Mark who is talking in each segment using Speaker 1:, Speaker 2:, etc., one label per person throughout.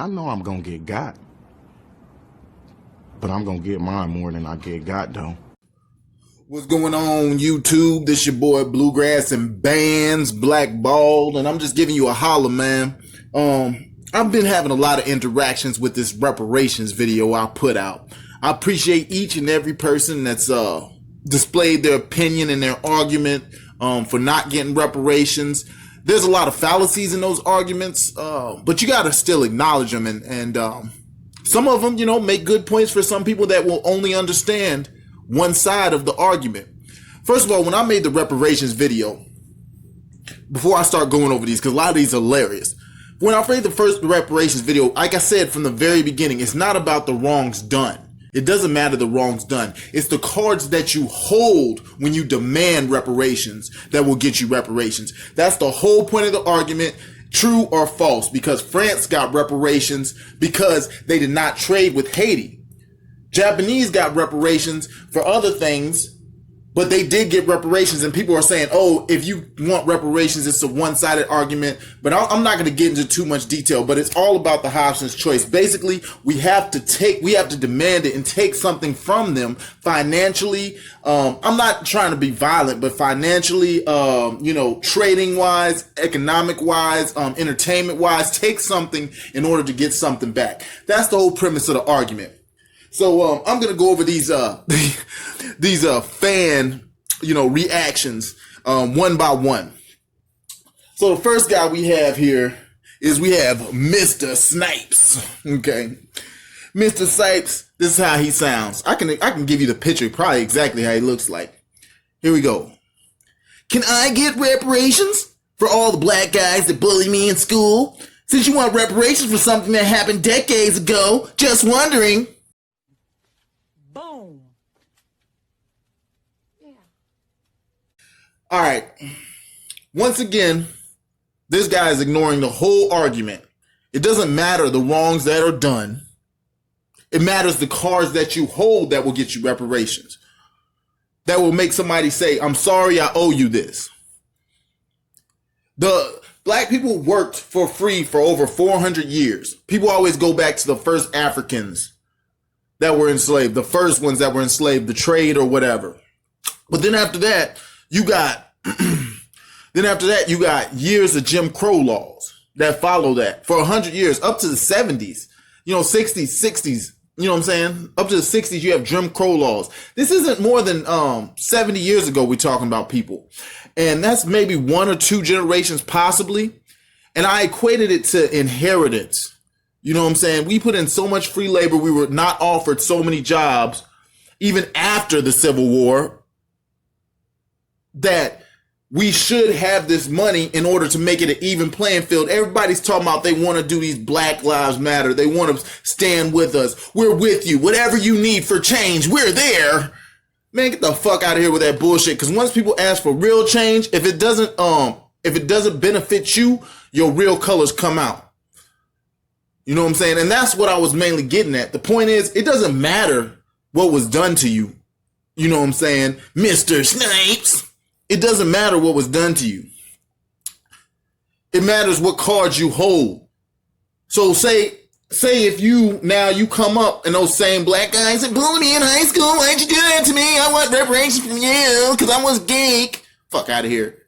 Speaker 1: I know I'm gonna get got, but I'm gonna get mine more than I get got though.
Speaker 2: What's going on, YouTube? This your boy Blewgrass and Bands Blackballed, and I'm just giving you a holler, man. I've been having a lot of interactions with this reparations video I put out. I appreciate each and every person that's displayed their opinion and their argument for not getting reparations. There's a lot of fallacies in those arguments, but you gotta still acknowledge them, and some of them, you know, make good points for some people that will only understand one side of the argument. First of all, when I made the reparations video, before I start going over these, because a lot of these are hilarious. When I made the first reparations video, like I said from the very beginning, it's not about the wrongs done. It doesn't matter the wrongs done. It's the cards that you hold when you demand reparations that will get you reparations. That's the whole point of the argument, true or false, because France got reparations because they did not trade with Haiti. Japanese got reparations for other things, but they did get reparations, and people are saying, oh, if you want reparations, it's a one-sided argument. But I'm not going to get into too much detail, but it's all about the Hobson's choice. Basically, we have to demand it and take something from them financially. I'm not trying to be violent, but financially, trading-wise, economic-wise, entertainment-wise, take something in order to get something back. That's the whole premise of the argument. So I'm gonna go over these fan reactions one by one. So the first guy we have here is Mr. Snipes. Okay, Mr. Snipes. This is how he sounds. I can give you the picture, probably exactly how he looks like. Here we go. Can I get reparations for all the black guys that bully me in school? Since you want reparations for something that happened decades ago, just wondering.
Speaker 3: Boom. Yeah.
Speaker 2: All right. Once again, this guy is ignoring the whole argument. It doesn't matter the wrongs that are done. It matters the cards that you hold that will get you reparations. That will make somebody say, I'm sorry, I owe you this. The black people worked for free for over 400 years. People always go back to the first Africans that were enslaved, the first ones that were enslaved, the trade or whatever. But then after that, you got years of Jim Crow laws that follow that for 100 years, up to the 70s, 60s, you know what I'm saying? Up to the 60s, you have Jim Crow laws. This isn't more than 70 years ago we're talking about, people. And that's maybe one or two generations possibly. And I equated it to inheritance. You know what I'm saying? We put in so much free labor. We were not offered so many jobs, even after the Civil War, that we should have this money in order to make it an even playing field. Everybody's talking about they want to do these Black Lives Matter. They want to stand with us. We're with you. Whatever you need for change, we're there. Man, get the fuck out of here with that bullshit. Because once people ask for real change, if it doesn't benefit you, your real colors come out. You know what I'm saying? And that's what I was mainly getting at. The point is, it doesn't matter what was done to you. You know what I'm saying? Mr. Snipes. It doesn't matter what was done to you. It matters what cards you hold. So say if you come up and those same black guys said, bully me in high school, why'd you do that to me? I want reparations from you because I was geek. Fuck out of here.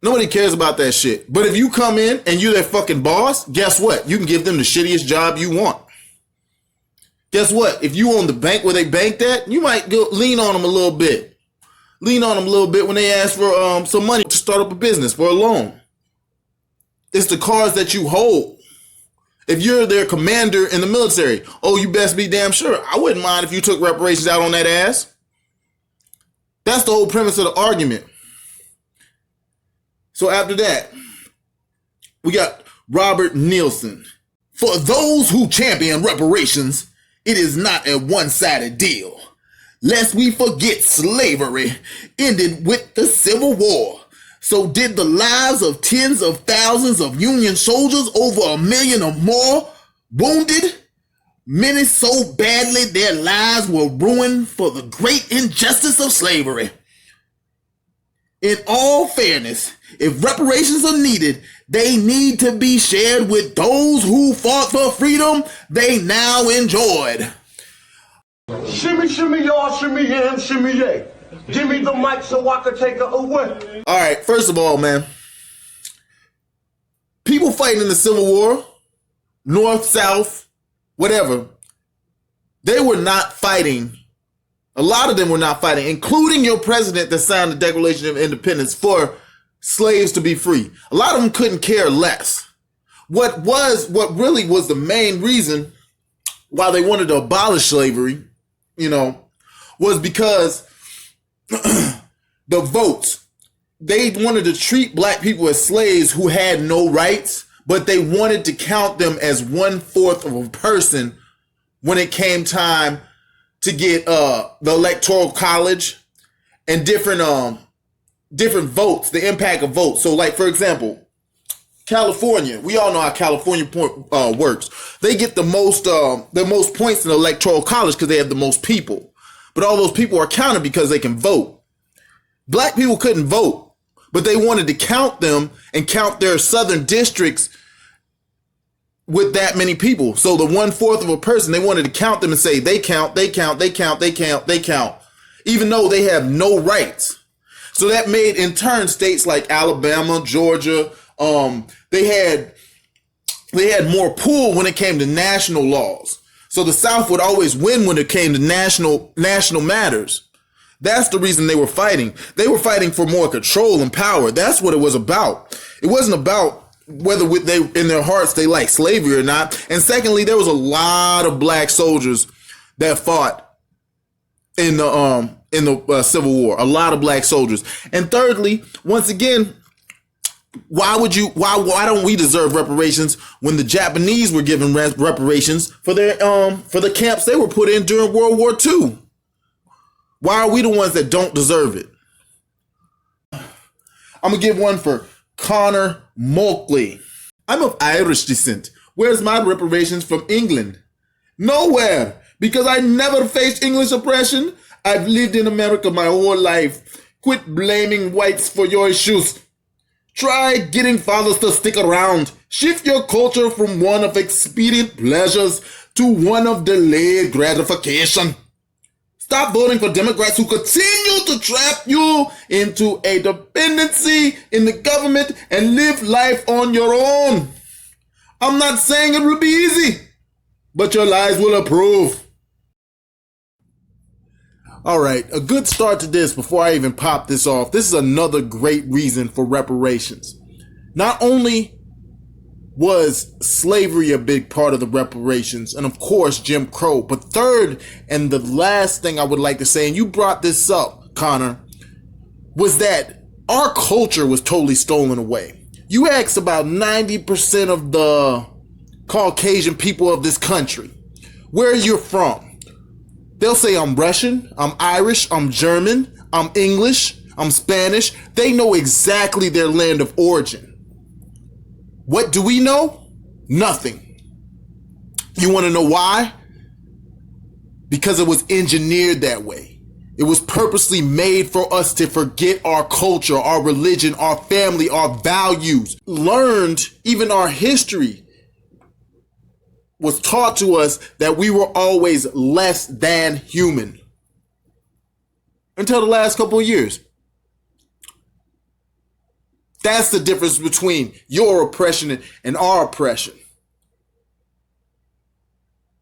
Speaker 2: Nobody cares about that shit. But if you come in and you're their fucking boss, guess what? You can give them the shittiest job you want. Guess what? If you own the bank where they banked at, you might go lean on them a little bit. Lean on them a little bit when they ask for some money to start up a business, for a loan. It's the cards that you hold. If you're their commander in the military, oh, you best be damn sure. I wouldn't mind if you took reparations out on that ass. That's the whole premise of the argument. So after that, we got Robert Nielsen. For those who champion reparations, it is not a one-sided deal. Lest we forget, slavery ended with the Civil War. So did the lives of tens of thousands of Union soldiers, over 1 million or more, wounded. Many so badly their lives were ruined for the great injustice of slavery. in all fairness, if reparations are needed, they need to be shared with those who fought for freedom they now enjoyed.
Speaker 3: Shimmy, shimmy, y'all, shimmy, yam, shimmy, yay. Give me the mic so I can take it away.
Speaker 2: All right, first of all, man, people fighting in the Civil War, North, South, whatever, they were not fighting. A lot of them were not fighting, including your president that signed the Declaration of Independence for slaves to be free. A lot of them couldn't care less. What really was the main reason why they wanted to abolish slavery, was because the votes. They wanted to treat black people as slaves who had no rights, but they wanted to count them as 1/4 of a person when it came time to get the electoral college and different votes, the impact of votes. So like, for example, California, we all know how California works. They get the most points in the electoral college because they have the most people. But all those people are counted because they can vote. Black people couldn't vote, but they wanted to count them and count their southern districts with that many people. So the 1/4 of a person, they wanted to count them and say, they count, even though they have no rights. So that made, in turn, states like Alabama, Georgia, they had more pull when it came to national laws. So the South would always win when it came to national matters. That's the reason they were fighting. They were fighting for more control and power. That's what it was about. It wasn't about whether they in their hearts they like slavery or not. And secondly, there was a lot of black soldiers that fought in the Civil War. A lot of black soldiers. And thirdly, once again, why don't we deserve reparations when the Japanese were given reparations for the camps they were put in during World War II? Why are we the ones that don't deserve it? I'm gonna give one for Connor Mulkley. I'm of Irish descent. Where's my reparations from England? Nowhere, because I never faced English oppression. I've lived in America my whole life. Quit blaming whites for your issues. Try getting fathers to stick around. Shift your culture from one of expedient pleasures to one of delayed gratification. Stop voting for Democrats who continue to trap you into a dependency in the government and live life on your own. I'm not saying it will be easy, but your lives will approve. All right, a good start to this before I even pop this off. This is another great reason for reparations. Not only was slavery a big part of the reparations, and of course Jim Crow, but third and the last thing I would like to say, and you brought this up, Connor, was that our culture was totally stolen away. You ask about 90% of the Caucasian people of this country where you're from. They'll say, I'm Russian, I'm Irish, I'm German, I'm English, I'm Spanish. They know exactly their land of origin. What do we know? Nothing. You want to know why? Because it was engineered that way. It was purposely made for us to forget our culture, our religion, our family, our values. Learned, even our history was taught to us that we were always less than human. Until the last couple of years. That's the difference between your oppression and our oppression.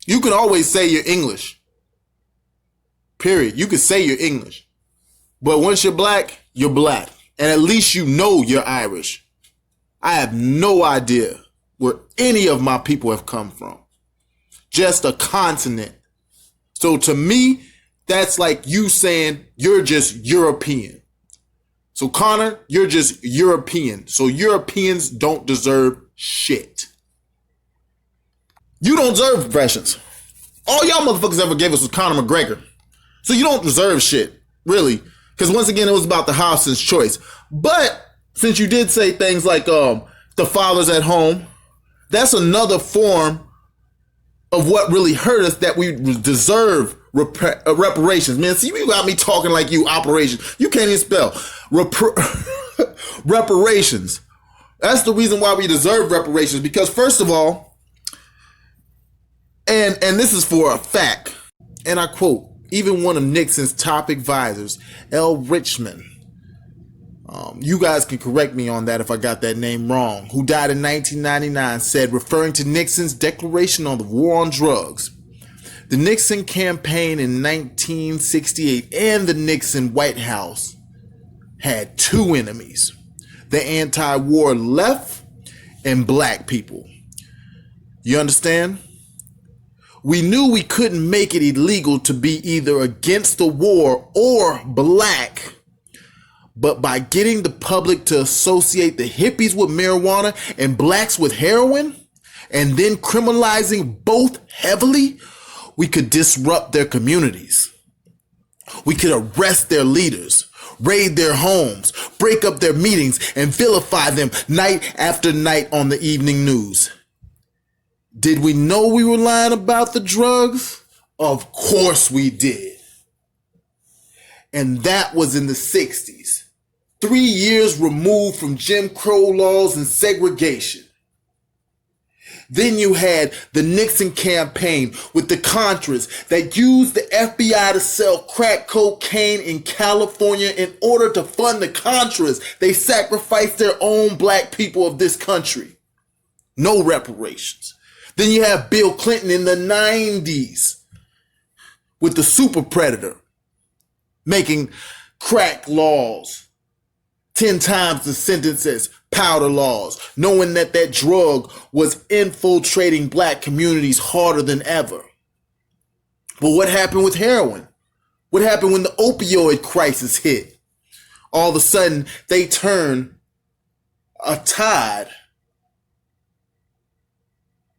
Speaker 2: You can always say you're English. Period. You can say you're English. But once you're black, you're black. And at least you know you're Irish. I have no idea where any of my people have come from. Just a continent. So to me, that's like you saying you're just European. So Connor, you're just European. So Europeans don't deserve shit. You don't deserve reparations. All y'all motherfuckers ever gave us was Conor McGregor. So you don't deserve shit, really. Because once again, it was about the Hobson's choice. But since you did say things like the fathers at home, that's another form of what really hurt us, that we deserve reparations. Man, see, you got me talking like you operations. You can't even spell. Reparations. That's the reason why we deserve reparations. Because first of all, and this is for a fact, and I quote, even one of Nixon's top advisors, L. Richmond, you guys can correct me on that if I got that name wrong, who died in 1999, said, referring to Nixon's declaration on the war on drugs, the Nixon campaign in 1968 and the Nixon White House had two enemies, the anti-war left and black people. You understand? We knew we couldn't make it illegal to be either against the war or black, but by getting the public to associate the hippies with marijuana and blacks with heroin, and then criminalizing both heavily, we could disrupt their communities. We could arrest their leaders, raid their homes, break up their meetings, and vilify them night after night on the evening news. Did we know we were lying about the drugs? Of course we did. And that was in the 60s. 3 years removed from Jim Crow laws and segregation. Then you had the Nixon campaign with the Contras that used the FBI to sell crack cocaine in California in order to fund the Contras. They sacrificed their own black people of this country. No reparations. Then you have Bill Clinton in the 90s with the super predator making crack laws 10 times the sentence as powder laws, knowing that that drug was infiltrating black communities harder than ever. But what happened with heroin? What happened when the opioid crisis hit? All of a sudden, they turn a tide.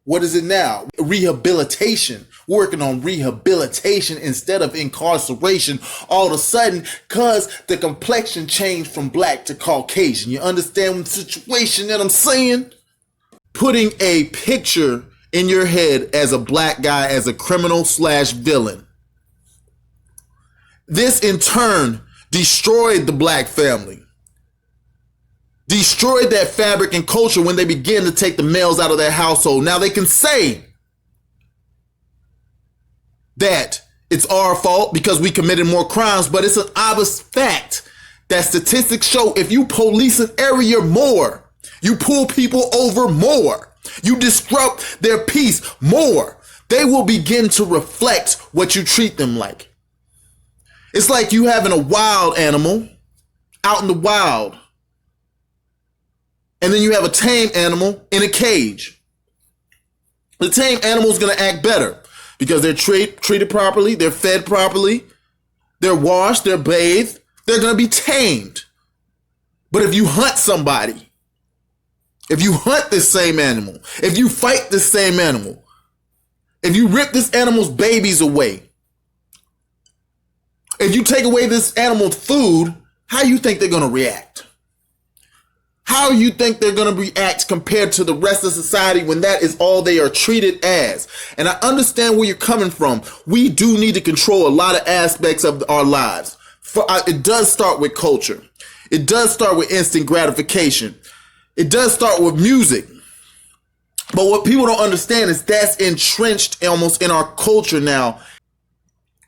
Speaker 2: What is it now? Rehabilitation. Working on rehabilitation instead of incarceration all of a sudden because the complexion changed from black to Caucasian. You understand the situation that I'm saying? Putting a picture in your head as a black guy as a criminal / villain. This in turn destroyed the black family. Destroyed that fabric and culture when they began to take the males out of their household. Now they can say that it's our fault because we committed more crimes, but it's an obvious fact that statistics show if you police an area more, you pull people over more, you disrupt their peace more, they will begin to reflect what you treat them like. It's like you having a wild animal out in the wild, and then you have a tame animal in a cage. The tame animal is going to act better because they're treated properly, they're fed properly, they're washed, they're bathed, they're going to be tamed. But if you hunt somebody, if you hunt this same animal, if you fight this same animal, if you rip this animal's babies away, if you take away this animal's food, how do you think they're going to react? How you think they're going to react compared to the rest of society when that is all they are treated as? And I understand where you're coming from. We do need to control a lot of aspects of our lives. It does start with culture. It does start with instant gratification. It does start with music. But what people don't understand is that's entrenched almost in our culture now.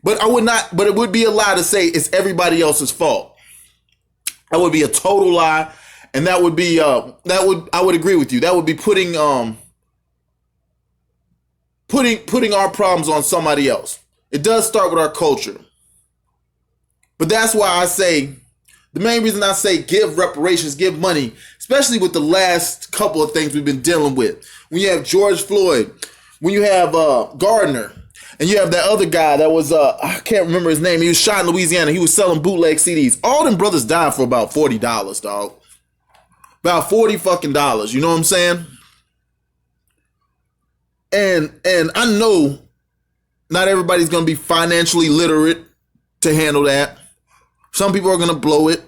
Speaker 2: But it would be a lie to say it's everybody else's fault. That would be a total lie. And that would be, I would agree with you. That would be putting our problems on somebody else. It does start with our culture. But that's why I say, the main reason I say give reparations, give money, especially with the last couple of things we've been dealing with. When you have George Floyd, when you have Gardner, and you have that other guy that was, I can't remember his name. He was shot in Louisiana. He was selling bootleg CDs. All them brothers died for about $40, dog. About $40 fucking dollars, you know what I'm saying? And I know not everybody's gonna be financially literate to handle that. Some people are gonna blow it.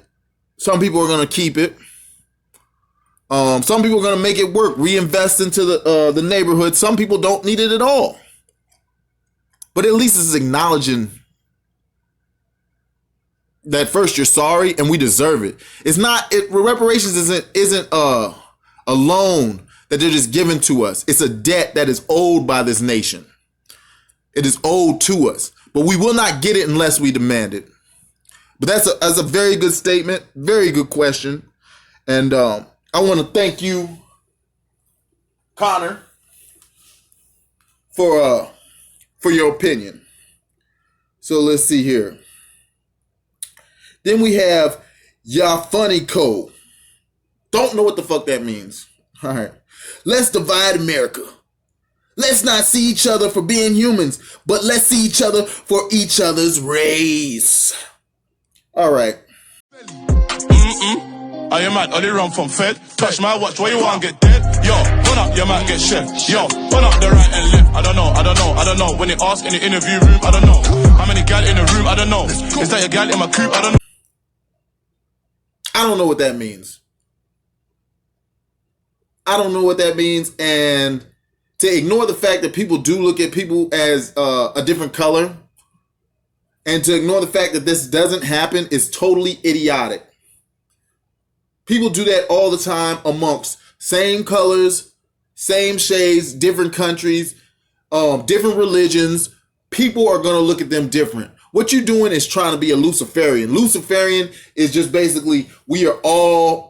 Speaker 2: Some people are gonna keep it. Some people are gonna make it work, reinvest into the neighborhood. Some people don't need it at all. But at least it's acknowledging that first you're sorry and we deserve it. It's not, reparations isn't a loan that they're just giving to us. It's a debt that is owed by this nation. It is owed to us, but we will not get it unless we demand it. But that's a very good statement, very good question. And I want to thank you, Connor, for your opinion. So let's see here. Then we have Ya Funny Co. Don't know what the fuck that means. All right. Let's divide America. Let's not see each other for being humans, but let's see each other for each other's race. All right.
Speaker 4: Are you mad? Only run from Fed. Touch my watch, where you want get dead? Yo, run up, you might get chef. Yo, run up the right and left. I don't know. When they ask in the interview room, I don't know. How many gal in the room? I don't know. Is that your gal in my coupe? I don't know.
Speaker 2: I don't know what that means. I don't know what that means. And to ignore the fact that people do look at people as a different color, and to ignore the fact that this doesn't happen is totally idiotic. People do that all the time amongst same colors, same shades, different countries, different religions. People are going to look at them different. What you're doing is trying to be a Luciferian. Luciferian is just basically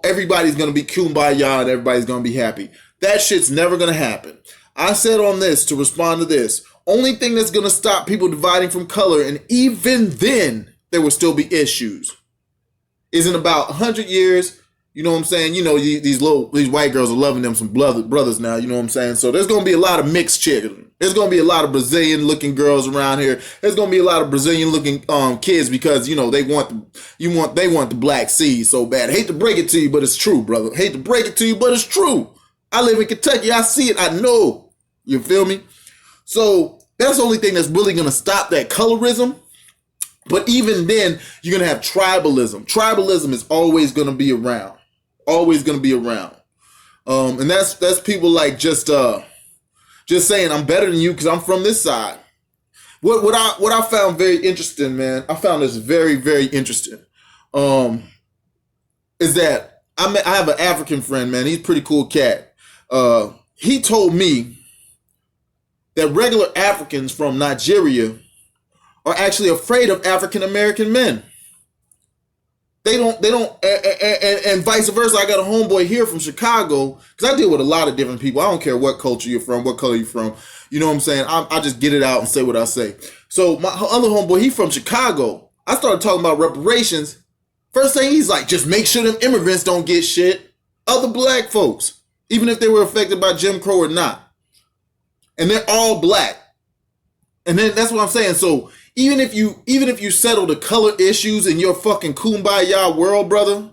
Speaker 2: everybody's going to be kumbaya and everybody's going to be happy. That shit's never going to happen. I said on this to respond to this. Only thing that's going to stop people dividing from color, and even then there will still be issues, is in about 100 years. You know what I'm saying? You know, these white girls are loving them some brothers now. You know what I'm saying? So there's going to be a lot of mixed children. There's going to be a lot of Brazilian looking girls around here. There's going to be a lot of Brazilian looking kids because, you know, they want the black seed so bad. I hate to break it to you, but it's true, brother. Hate to break it to you, but it's true. I live in Kentucky. I see it. I know. You feel me? So that's the only thing that's really going to stop that colorism. But even then, you're going to have tribalism. Tribalism is always going to be around. Always going to be around. And that's people like just saying I'm better than you because I'm from this side. What I found very interesting, man, I found this very, very interesting, is that I have an African friend, man. He's a pretty cool cat. He told me that regular Africans from Nigeria are actually afraid of African American men. They don't, and vice versa. I got a homeboy here from Chicago, because I deal with a lot of different people. I don't care what culture you're from, what color you're from. You know what I'm saying? I just get it out and say what I say. So my other homeboy, he from Chicago. I started talking about reparations. First thing he's like, just make sure them immigrants don't get shit. Other black folks, even if they were affected by Jim Crow or not. And they're all black. And then that's what I'm saying. So even if you settle the color issues in your fucking kumbaya world, brother,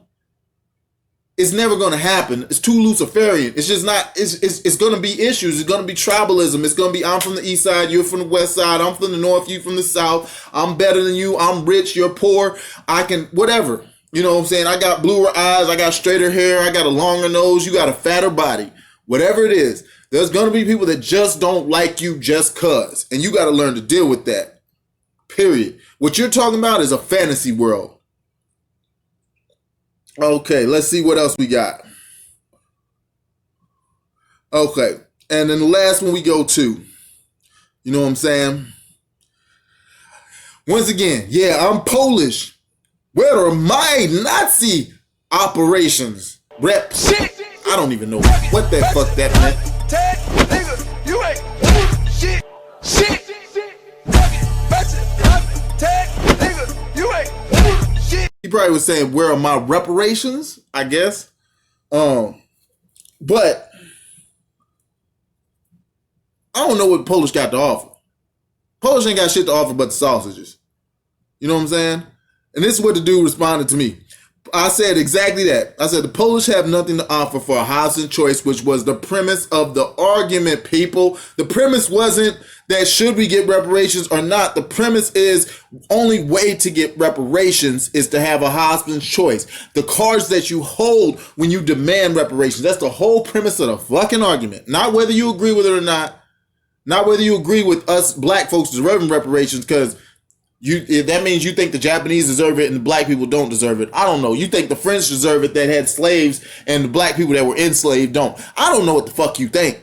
Speaker 2: it's never going to happen. It's too Luciferian. It's just not, it's going to be issues. It's going to be tribalism. It's going to be, I'm from the east side, you're from the west side, I'm from the north, you from the south, I'm better than you, I'm rich, you're poor, I can, whatever. You know what I'm saying? I got bluer eyes, I got straighter hair, I got a longer nose, you got a fatter body. Whatever it is, there's going to be people that just don't like you just cuz. And you got to learn to deal with that. Period. What you're talking about is a fantasy world. Okay, let's see what else we got. Okay, and then the last one we go to, you know what I'm saying? Once again, yeah, I'm Polish. Where are my Nazi operations? Rep. Shit. I don't even know what the fuck that meant.
Speaker 5: Nigga, you ain't shit. Shit.
Speaker 2: He probably was saying, where are my reparations? I guess. But I don't know what Polish got to offer. Polish ain't got shit to offer but the sausages. You know what I'm saying? And this is what the dude responded to me. I said exactly that. I said the Polish have nothing to offer for a housing choice, which was the premise of the argument, people. The premise wasn't that should we get reparations or not. The premise is only way to get reparations is to have a husband's choice. The cards that you hold when you demand reparations. That's the whole premise of the fucking argument. Not whether you agree with it or not. Not whether you agree with us black folks deserving reparations, because if that means you think the Japanese deserve it and the black people don't deserve it. I don't know. You think the French deserve it that had slaves and the black people that were enslaved don't. I don't know what the fuck you think.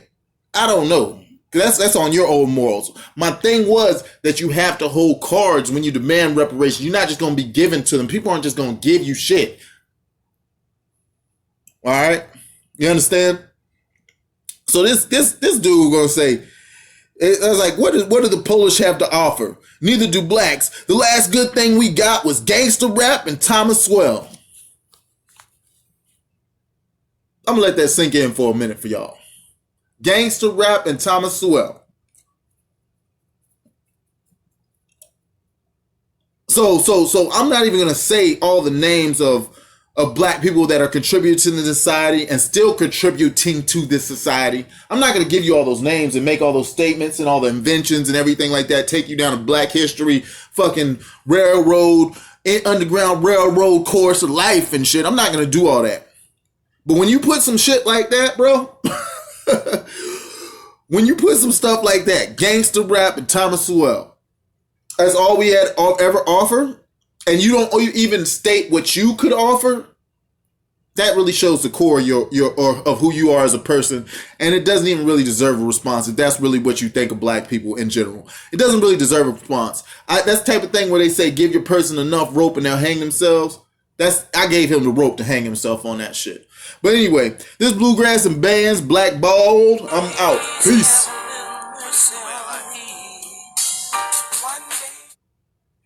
Speaker 2: I don't know. That's on your own morals. My thing was that you have to hold cards when you demand reparations. You're not just going to be given to them. People aren't just going to give you shit. All right? You understand? So this dude going to say, I was like, what do the Polish have to offer? Neither do blacks. The last good thing we got was gangster rap and Thomas Swell. I'm going to let that sink in for a minute for y'all. Gangster rap and Thomas Swell. So I'm not even going to say all the names of black people that are contributing to the society and still contributing to this society. I'm not going to give you all those names and make all those statements and all the inventions and everything like that, take you down a black history, fucking railroad, underground railroad course of life and shit. I'm not going to do all that. But when you put some shit like that, bro, when you put some stuff like that, gangster rap and Thomas Sowell, that's all we had ever offer, and you don't even state what you could offer, that really shows the core of who you are as a person, and it doesn't even really deserve a response if that's really what you think of black people in general. It doesn't really deserve a response. That's the type of thing where they say give your person enough rope and they'll hang themselves. I gave him the rope to hang himself on that shit. But anyway, this Blewgrass and Bands, Black Bald, I'm out. Peace.